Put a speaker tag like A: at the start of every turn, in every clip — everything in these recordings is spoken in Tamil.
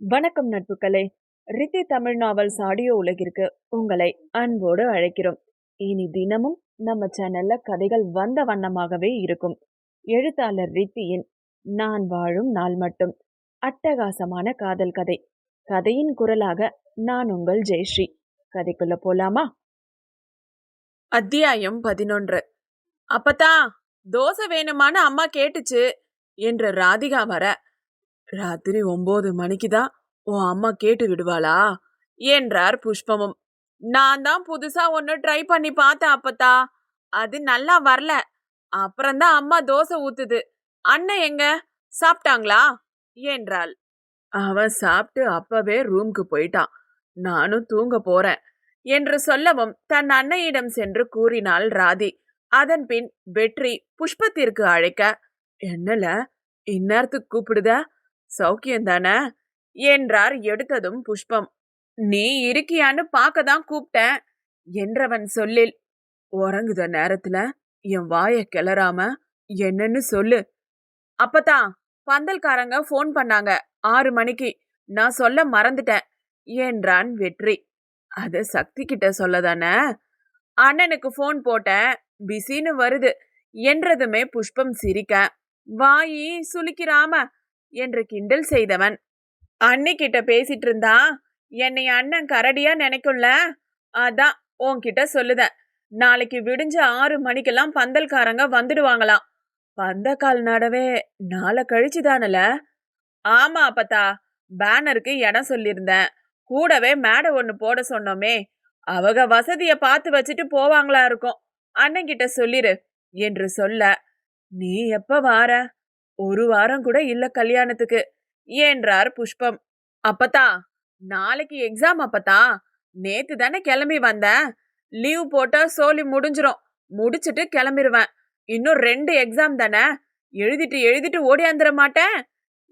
A: வணக்கம் நட்புகளே. ரித்தி தமிழ் நாவல்ஸ் ஆடியோ உலகிற்கு உங்களை அன்போடு அழைக்கிறோம். இனி தினமும் நம்ம சேனல்ல கதைகள் வந்த வண்ணமாகவே இருக்கும். எழுத்தாளர் ரித்தியின் நான் வாழும் நாள் மட்டும் அட்டகாசமான காதல் கதை. கதையின் குரலாக நான் உங்கள் ஜெயஸ்ரீ. கதைக்குள்ள போலாமா?
B: அத்தியாயம் 11. அப்பத்தா, தோசை வேணுமான்னு அம்மா கேட்டுச்சு என்று ராதிகா வர, ராத்திரி 9 மணிக்குதான் உன் அம்மா கேட்டு விடுவாளா என்றார் புஷ்பமும். நான் தான் புதுசா ஒன்னு ட்ரை பண்ணி பார்த்தேன் அப்பத்தா, அது நல்லா வரல. அப்புறம்தான் அம்மா தோசை ஊத்துது. அண்ணன் எங்க, சாப்பிட்டாங்களா என்றாள். அவன் சாப்பிட்டு அப்பவே ரூம்க்கு போயிட்டான். நானும் தூங்க போறேன் என்று சொல்லவும் தன் அன்னையிடம் சென்று கூறினாள் ராதி. அதன் பின் வெற்றி புஷ்பத்திற்கு அழைக்க, என்னல இந்நேரத்துக்கு கூப்பிடுத, சௌக்கியந்தானே என்றார். எடுத்ததும் புஷ்பம், நீ இருக்கியான்னு பார்க்கதான் கூப்பிட்டேன் என்றவன் சொல்லில், உறங்குத நேரத்துல என் வாய கிளறாம என்னன்னு சொல்லு. அப்பதான் பந்தல்காரங்க போன் பண்ணாங்க 6 மணிக்கு, நான் சொல்ல மறந்துட்டேன் என்றான் வெற்றி. அத சக்தி கிட்ட சொல்லதானே? அண்ணனுக்கு போன் போட்டேன், பிஸின்னு வருது என்றதுமே புஷ்பம் சிரிக்க, வாயி சுலிக்கிறாம என்று கிண்டல் செய்தவன், அன்னிக்கிட்ட பேசிட்டு இருந்தா என்னை அண்ணன் கரடியா நினைக்கும்ல, அதான் உன்கிட்ட சொல்லுதேன். நாளைக்கு விடிஞ்ச 6 மணிக்கெல்லாம் பந்தல்காரங்க வந்துடுவாங்களாம். பந்தக்கால் நடவே நாளை கழிச்சுதானல? ஆமா அப்பத்தா, பேனருக்கு இடம் சொல்லியிருந்தேன். கூடவே மேடை ஒண்ணு போட சொன்னோமே, அவங்க வசதிய பார்த்து வச்சுட்டு போவாங்களா இருக்கும். அண்ணன்கிட்ட சொல்லிரு என்று சொல்ல, நீ எப்ப வார? 1 வாரம் கூட இல்ல கல்யாணத்துக்கு என்றார் புஷ்பம். அப்பத்தா, நாளைக்கு எக்ஸாம் அப்பத்தா. நேத்து தானே கிளம்பி வந்தேன். லீவ் போட்டா சோலி முடிஞ்சிரும். முடிச்சிட்டு கிளம்பிடுவேன். இன்னும் 2 எக்ஸாம் தானே, எழுதிட்டு ஓடியாந்துட மாட்டேன்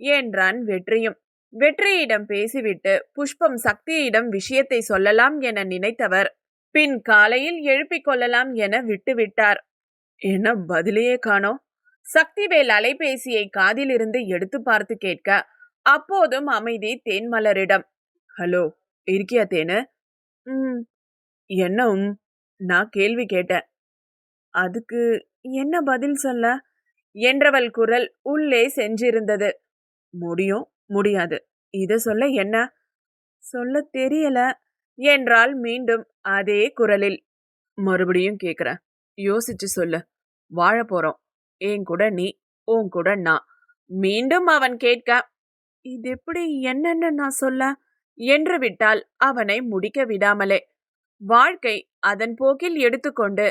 B: என்றான் வெற்றியும். வெற்றியிடம் பேசிவிட்டு புஷ்பம் சக்தியிடம் விஷயத்தை சொல்லலாம் என நினைத்தவர் பின் காலையில் எழுப்பிக் கொள்ளலாம் என விட்டுவிட்டார். என்ன பதிலையே காணோம்? சக்திவேல் அலைபேசியை காதிலிருந்து எடுத்து பார்த்து கேட்க, அப்போதும் அமைதி தேன்மலரிடம். ஹலோ, இருக்கியா தேனு? என்ன? நான் கேள்வி கேட்டேன், அதுக்கு என்ன பதில் சொல்ல என்றவள் குரல் உள்ளே சென்றிருந்தது. முடியும் முடியாது, இத சொல்ல என்ன? சொல்ல தெரியல என்றால் மீண்டும் அதே குரலில். மறுபடியும் கேக்குறேன், யோசிச்சு சொல்லு. வாழ போறோம், என் கூட நீ, உன் கூட நான். மீண்டும் அவன் கேட்க, இது எப்படி என்னன்னு நான் சொல்ல என்று விட்டால் அவனை முடிக்க விடாமலே. வாழ்க்கை அதன் போக்கில் எடுத்துக்கொண்டு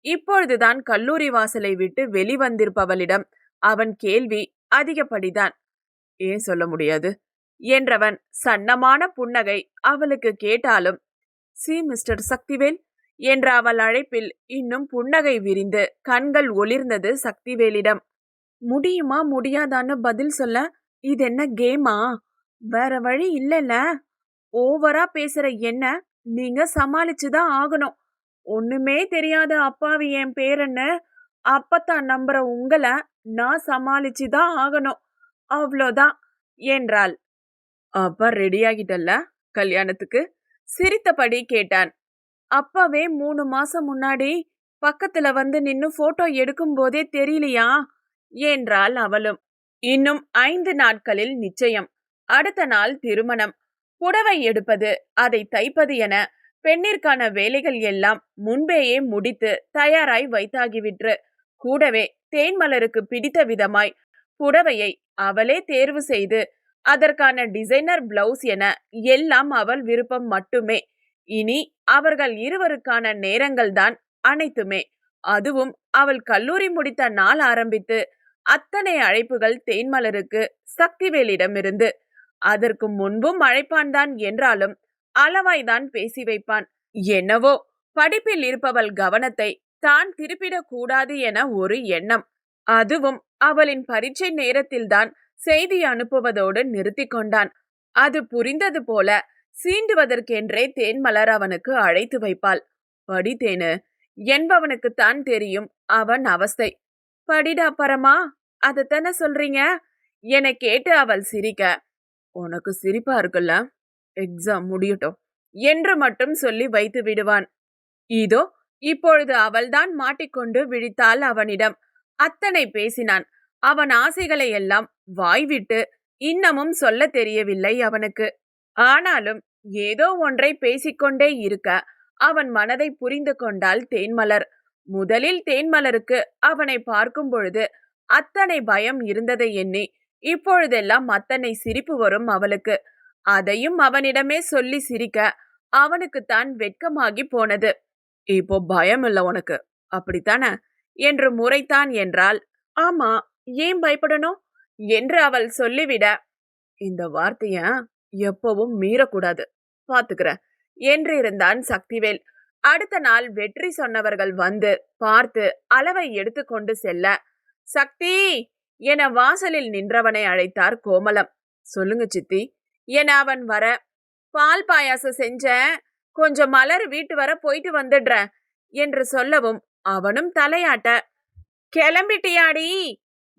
B: இப்பொழுதுதான் கல்லூரி வாசலை விட்டு வெளிவந்திருப்பவளிடம் அவன் கேள்வி அதிகப்படிதான். ஏன் சொல்ல முடியாது என்றவன் சன்னமான புன்னகை அவளுக்கு கேட்டாலும், சி மிஸ்டர் சக்திவேல் என்ற அவள் அழைப்பில் இன்னும் புன்னகை விரிந்து கண்கள் ஒளிர்ந்தது சக்திவேலிடம். முடியுமா முடியாதான்னு பதில் சொல்ல இது என்ன கேமா? வேற வழி இல்லைல்ல. ஓவரா பேசுற என்ன நீங்க சமாளிச்சுதான் ஆகணும். ஒண்ணுமே தெரியாத அப்பாவி என் பேரன்னு அப்பத்தான் நம்புற உங்களை நான் சமாளிச்சுதான் ஆகணும், அவ்வளோதான் என்றாள். அப்பா ரெடியாகிட்டல்ல கல்யாணத்துக்கு? சிரித்தபடி கேட்டான். அப்பவே 3 மாசம் முன்னாடி பக்கத்துல வந்து நின்னு போட்டோ எடுக்கும் போதே தெரியலையா என்றாள் அவளும். இன்னும் 5 நாட்களில் நிச்சயம். அடுத்த நாள் திருமணம். புடவை எடுப்பது, அதை தைப்பது என பெண்ணிற்கான வேலைகள் எல்லாம் முன்பேயே முடித்து தயாராய் வைத்தாகிவிற்று. கூடவே தேன்மலருக்கு பிடித்த விதமாய் புடவையை அவளே தேர்வு செய்து அதற்கான டிசைனர் பிளவுஸ் என எல்லாம் அவள் விருப்பம் மட்டுமே. இனி அவர்கள் இருவருக்கான நேரங்கள் தான் அனைத்துமே. அதுவும் அவள் கல்லூரி முடித்த நாள் ஆரம்பித்து அத்தனை அழைப்புகள் தேன்மலருக்கு சக்திவேலிடமிருந்து. அதற்கு முன்பும் அழைப்பான் தான் என்றாலும் அளவாய்தான் பேசி வைப்பான். என்னவோ படிப்பில் இருப்பவள் கவனத்தை தான் திருப்பிடக் கூடாது என ஒரு எண்ணம். அதுவும் அவளின் பரீட்சை நேரத்தில்தான் செய்தி அனுப்புவதோடு நிறுத்தி கொண்டான். அது புரிந்தது போல சீண்டுவதற்கென்றே தேன்மலர் அவனுக்கு அழைத்து வைப்பாள். படித்தேனு என்பவனுக்குத்தான் தெரியும் அவன் அவஸ்தை. படிடா பரமா, அதத்தானே சொல்றீங்க என கேட்டு அவள் சிரிக்க, உனக்கு சிரிப்பா இருக்குல்ல, எக்ஸாம் முடியட்டும் என்று மட்டும் சொல்லி வைத்து விடுவான். இதோ இப்பொழுது அவள்தான் மாட்டிக்கொண்டு விழித்தாள் அவனிடம். அத்தனை பேசினான். அவன் ஆசைகளை எல்லாம் வாய்விட்டு இன்னமும் சொல்ல தெரியவில்லை அவனுக்கு. ஆனாலும் ஏதோ ஒன்றை பேசிக்கொண்டே இருக்க அவன் மனதை புரிந்து கொண்டாள் தேன்மலர். முதலில் தேன்மலருக்கு அவனை பார்க்கும் பொழுது அத்தனை பயம் இருந்ததை எண்ணி இப்பொழுதெல்லாம் அத்தனை சிரிப்பு வரும் அவளுக்கு. அதையும் அவனிடமே சொல்லி சிரிக்க அவனுக்குத்தான் வெட்கமாகி போனது. இப்போ பயம் இல்ல உனக்கு, அப்படித்தானே என்று முறைத்தான் என்றால், ஆமா, ஏன் பயப்படணும் என்று அவள் சொல்லிவிட, இந்த வார்த்தைய எப்பவும் மீறக்கூடாது, பாத்துக்கிற என்று இருந்தான் சக்திவேல். அடுத்த நாள் வெற்றி சொன்னவர்கள் வந்து பார்த்து அளவை எடுத்துக்கொண்டு செல்ல, சக்தி என வாசலில் நின்றவனை அழைத்தார் கோமலம். சொல்லுங்க சித்தி என அவன் வர, பால் பாயாசம் செஞ்சேன், கொஞ்சம் மலர் வீட்டு வர போயிட்டு வந்துடுற என்று சொல்லவும் அவனும் தலையாட்ட, கிளம்பிட்டியாடி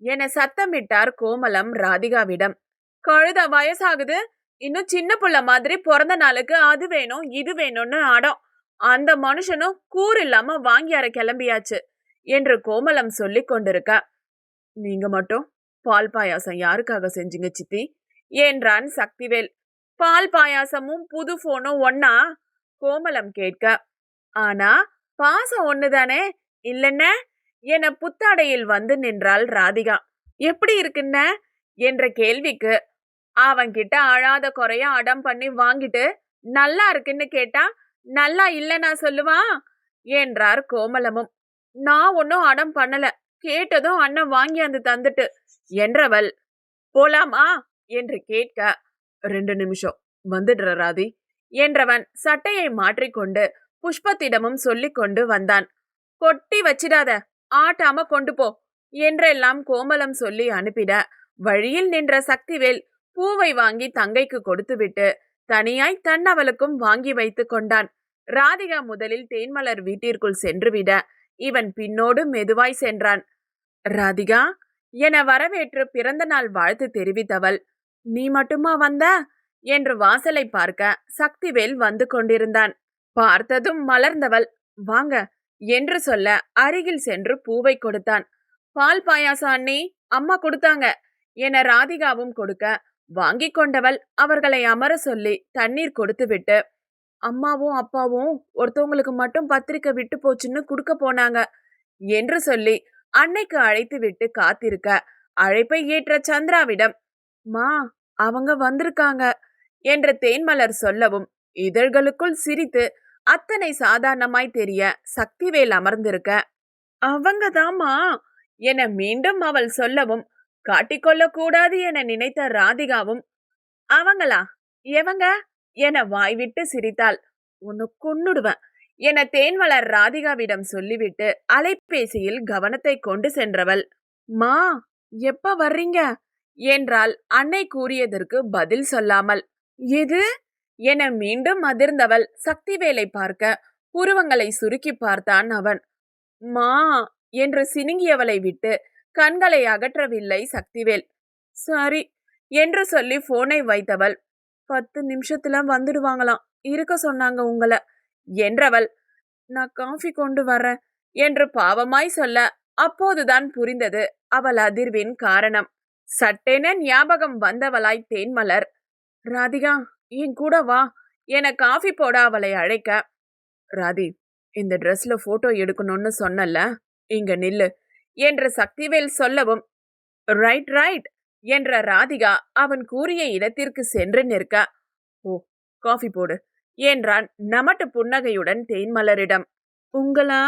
B: என சத்தமிட்டார் கோமலம் ராதிகாவிடம். கழுத வயசாகுது, இன்னும் சின்ன புள்ள மாதிரி பிறந்த நாளுக்கு அது வேணும் இது வேணும்னு ஆடம். அந்த மனுஷனும் கூர் இல்லாம வாங்கியார கிளம்பியாச்சு என்று கோமலம் சொல்லி கொண்டிருக்க, நீங்க மட்டும் பால் பாயாசம் யாருக்காக செஞ்சீங்க சித்தி என்றான் சக்திவேல். பால் பாயாசமும் புது போனும் ஒன்னா கோமலம் கேட்க, ஆனா பாசம் ஒண்ணுதானே இல்லைன்ன என புத்தாடையில் வந்து நின்றாள் ராதிகா. எப்படி இருக்குன்ன என்ற கேள்விக்கு அவன்கிட்ட அழாத குறைய அடம் பண்ணி வாங்கிட்டு நல்லா இருக்குன்னு கேட்டா நல்லா இல்லைன்னா சொல்லுவா என்றார் கோமலமும். நான் ஒன்னும் அடம் பண்ணல, கேட்டதும் அண்ணன் வாங்கியாந்து தந்துட்டு என்றவள், போலாமா என்று கேட்க, 2 நிமிஷம் வந்துடுற ராதி என்றவன் சட்டையை மாற்றிக்கொண்டு புஷ்பத்திடமும் சொல்லிக் கொண்டு வந்தான். கொட்டி வச்சிடாத, ஆட்டாம கொண்டு போ என்றெல்லாம் கோமலம் சொல்லி அனுப்பிட, வழியில் நின்ற சக்திவேல் பூவை வாங்கி தங்கைக்கு கொடுத்துவிட்டு தனியாய் தன்னவளுக்கும் வாங்கி வைத்து கொண்டான். ராதிகா முதலில் தேன்மலர் வீட்டிற்குள் சென்றுவிட இவன் பின்னோடு மெதுவாய் சென்றான். ராதிகா என வரவேற்று பிறந்த நாள் வாழ்த்து தெரிவித்தவள், நீ மட்டுமா வந்த என்று வாசலை பார்க்க சக்திவேல் வந்து கொண்டிருந்தான். பார்த்ததும் மலர்ந்தவள், வாங்க என்று சொல்ல அருகில் சென்று பூவை கொடுத்தான். பால் பாயாசம் அண்ணி, அம்மா கொடுத்தாங்க என ராதிகாவும் கொடுக்க வாங்கி கொண்டவள் அவர்களை அமர சொல்லி தண்ணீர் கொடுத்துவிட்டு, அம்மாவும் அப்பாவும் ஒருத்தவங்களுக்கு மட்டும் பத்திரிக்கை விட்டு போச்சுன்னு கொடுக்க போனாங்க என்று சொல்லி அன்னைக்கு அழைத்து விட்டு காத்திருக்க, அழைப்பை ஏற்ற சந்திராவிடம், மா அவங்க வந்திருக்காங்க என்று தேன்மலர் சொல்லவும் இதழ்களுக்குள் சிரித்து அத்தனை சாதாரணமாய் தெரிய சக்திவேல் அமர்ந்திருக்க, அவங்கதாமா என மீண்டும் அவள் சொல்லவும் காட்டிக்கொள்ள கூடாது என நினைத்த ராதிகாவும், அவங்களா எவங்க என வாய்விட்டு சிரித்தாள். உன்னை கொன்னுடுவேன் என தேன்மலர் ராதிகாவிடம் சொல்லிவிட்டு அலைபேசியில் கவனத்தை கொண்டு சென்றவள், மா எப்ப வர்றீங்க என்றால் அன்னை கூறியதற்கு பதில் சொல்லாமல். எது என மீண்டும் அதிர்ந்தவள் சக்திவேலை பார்க்க புருவங்களை சுருக்கி பார்த்தான் அவன். மா என்று சினுங்கியவளை விட்டு கண்களை அகற்றவில்லை சக்திவேல். சரி என்று சொல்லி போனை வைத்தவள், 10 நிமிஷத்துல வந்துடுவாங்களாம், இருக்க சொன்னாங்க உங்களை என்றவள், நான் காஃபி கொண்டு வரேன் என்று பாவமாய் சொல்ல அப்போதுதான் புரிந்தது அவள் அதிர்வின் காரணம். சட்டென ஞாபகம் வந்தவளாய் தேன்மலர், ராதிகா என் கூட வா என காஃபி போட அவளை அழைக்க, ராதி இந்த ட்ரெஸ்ல போட்டோ எடுக்கணும்னு சொன்னல, இங்க நில்லு என்று சக்திவேல் சொல்லவும், ரைட் ரைட் என்ற ராதிகா அவன் கூறிய இடத்திற்கு சென்று நிற்க, ஓ காஃபி போடு என்றான் நமட்டு புன்னகையுடன் தேன்மலரிடம். உங்களா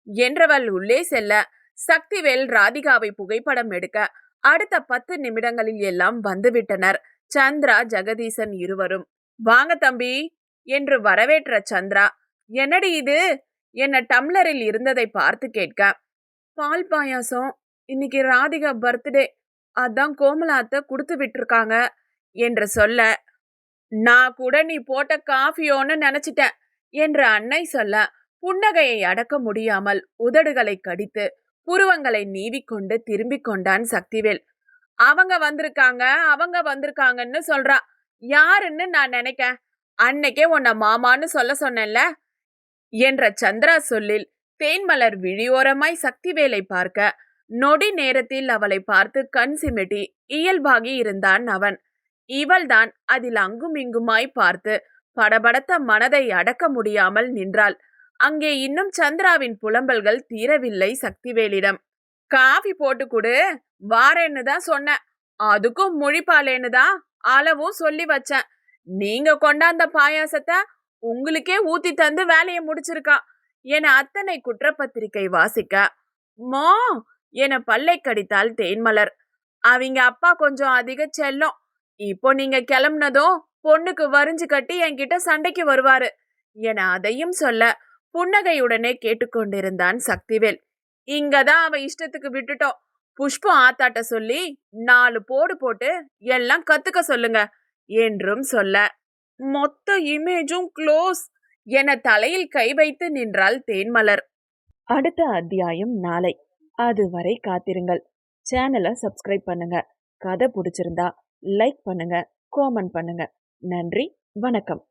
B: என்றவள் உள்ளே செல்ல சக்திவேல் ராதிகாவை புகைப்படம் எடுக்க அடுத்த 10 நிமிடங்களில் எல்லாம் வந்துவிட்டனர் சந்திரா ஜெகதீசன் இருவரும். வாங்க தம்பி என்று வரவேற்ற சந்திரா, என்னடி இது என்ன டம்ளரில் இருந்ததை பார்த்து கேட்க, பால் பாயாசம், இன்னைக்கு ராதிகா பர்த்டே, அதான் கோமலாத்த கொடுத்து விட்டுருக்காங்க என்று சொல்ல, நான் கூட நீ போட்ட காஃபியோன்னு நினைச்சிட்டேன் என்று அன்னை சொல்ல புன்னகையை அடக்க முடியாமல் உதடுகளை கடித்து புருவங்களை நீவிக்கொண்டு திரும்பிக் கொண்டான் சக்திவேல். அவங்க வந்திருக்காங்க அவங்க வந்திருக்காங்கன்னு சொல்றா. யாருன்னு நான் நினைக்க? அன்னைக்கே உன்னை மாமான்னு சொல்ல சொன்னேன்ல என்ற சந்திரா சொல்லில் தேன்மலர் விழியோரமாய் சக்திவேலை பார்க்க நொடி நேரத்தில் அவளை பார்த்து கண் சிமிட்டி இயல்பாகி இருந்தான் அவன். இவள்தான் அதில் அங்கும் இங்குமாய் பார்த்து படபடத்த மனதை அடக்க முடியாமல் நின்றாள். அங்கே இன்னும் சந்திராவின் புலம்பல்கள் தீரவில்லை சக்திவேலிடம். காஃபி போட்டு கொடு, வாரேன்னு தான் சொன்னேன். அதுக்கும் முழிப்பாளேன்னு தான் அளவும் சொல்லி வச்சேன். நீங்க கொண்டாந்த பாயாசத்தை உங்களுக்கே ஊத்தி தந்து வேலையை முடிச்சிருக்கா என அத்தனை குற்றப்பத்திரிகை வாசிக்க மோ என பல்லை கடித்தாள் தேன்மலர். அவங்க அப்பா கொஞ்சம் அதிக செல்லம். இப்போ நீங்க கிளம்புனதும் பொண்ணுக்கு வரிஞ்சு கட்டி என்கிட்ட சண்டைக்கு வருவாரு என அதையும் சொல்ல புன்னகையுடனே கேட்டுக்கொண்டிருந்தான் சக்திவேல். இங்கதான் அவ இஷ்டத்துக்கு விட்டுட்டோம். புஷ்பம் ஆத்தாட்ட சொல்லி 4 போடு போட்டு எல்லாம் கத்துக்க சொல்லுங்க என்றும் சொல்ல மொத்த இமேஜும் க்ளோஸ் என தலையில் கை வைத்து நின்றாள் தேன்மலர்.
A: அடுத்த அத்தியாயம் நாளை. அதுவரை காத்திருங்கள். சேனலை சப்ஸ்கிரைப் பண்ணுங்க. கதை பிடிச்சிருந்தா லைக் பண்ணுங்க, காமெண்ட் பண்ணுங்க. நன்றி, வணக்கம்.